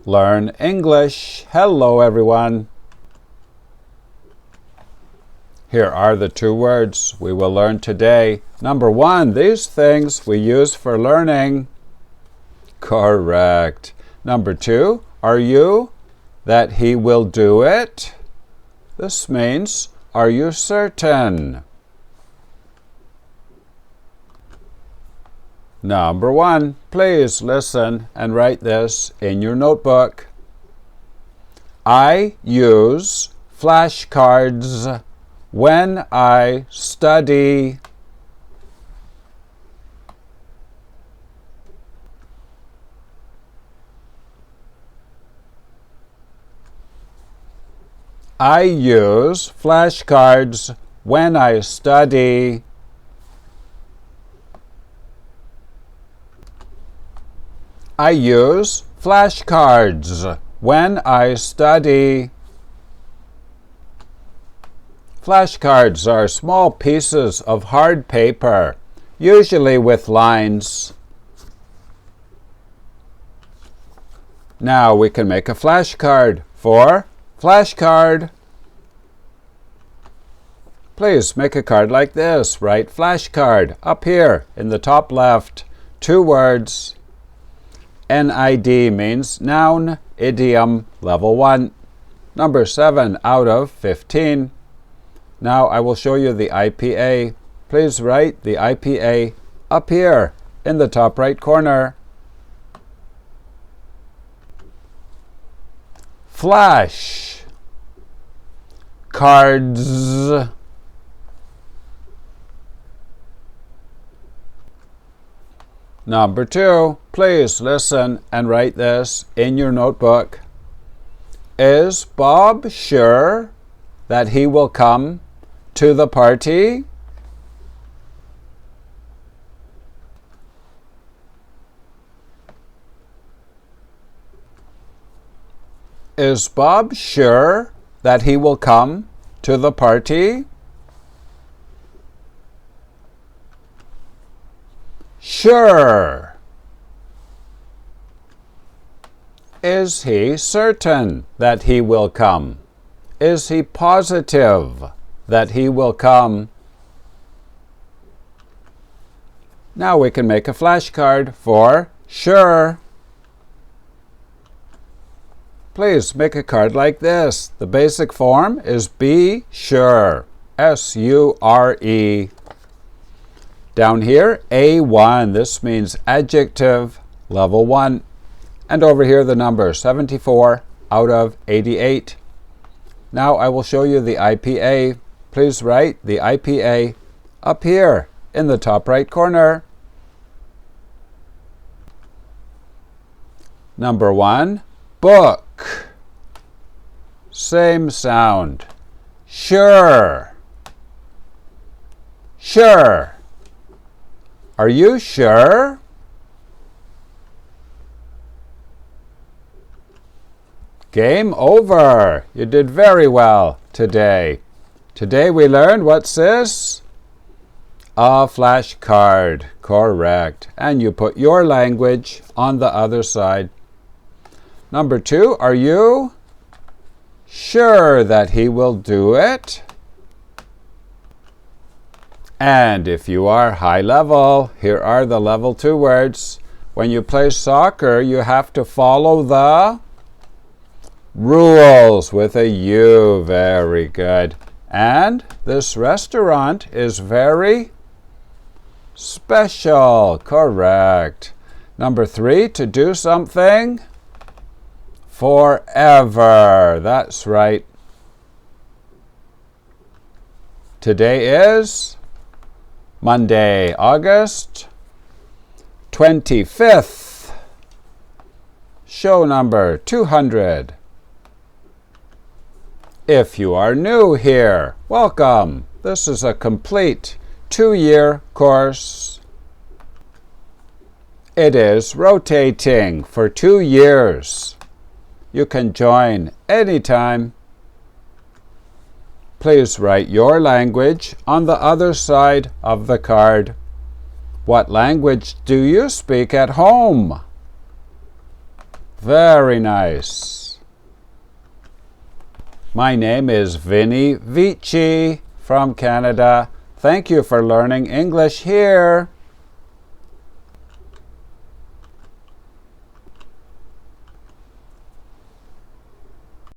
Learn English. Hello, everyone. Here are the 2 words we will learn today. Number 1, these things we use for learning. Correct. Number 2, are you that he will do it? This means, are you certain? Number 1, please listen and write this in your notebook. I use flashcards when I study. I use flashcards when I study. I use flashcards when I study. Flashcards are small pieces of hard paper, usually with lines. Now we can make a flashcard for flashcard. Please make a card like this. Write flashcard up here in the top left. 2 words. NID means noun, idiom, level 1. Number 7 out of 15. Now I will show you the IPA. Please write the IPA up here in the top right corner. Flash. Cards. Number 2, please listen and write this in your notebook. Is Bob sure that he will come to the party? Is Bob sure that he will come to the party? Sure. Is he certain that he will come? Is he positive that he will come? Now we can make a flashcard for sure. Please make a card like this. The basic form is be sure. S-U-R-E. Down here, A1. This means adjective, level 1. And over here, the number 74 out of 88. Now I will show you the IPA. Please write the IPA up here in the top right corner. Number 1, book. Same sound. Sure. Sure. Are you sure? Game over. You did very well today. Today we learned, what's this? A flashcard. Correct. And you put your language on the other side. Number 2, are you sure that he will do it? And if you are high level, here are the level 2 words. When you play soccer, you have to follow the rules with a U. Very good. And this restaurant is very special. Correct. Number 3, to do something forever. That's right. Today is Monday, August 25th. Show number 200. If you are new here, welcome. This is a complete 2-year course. It is rotating for 2 years. You can join anytime. Please write your language on the other side of the card. What language do you speak at home? Very nice. My name is Vinny Vici from Canada. Thank you for learning English here.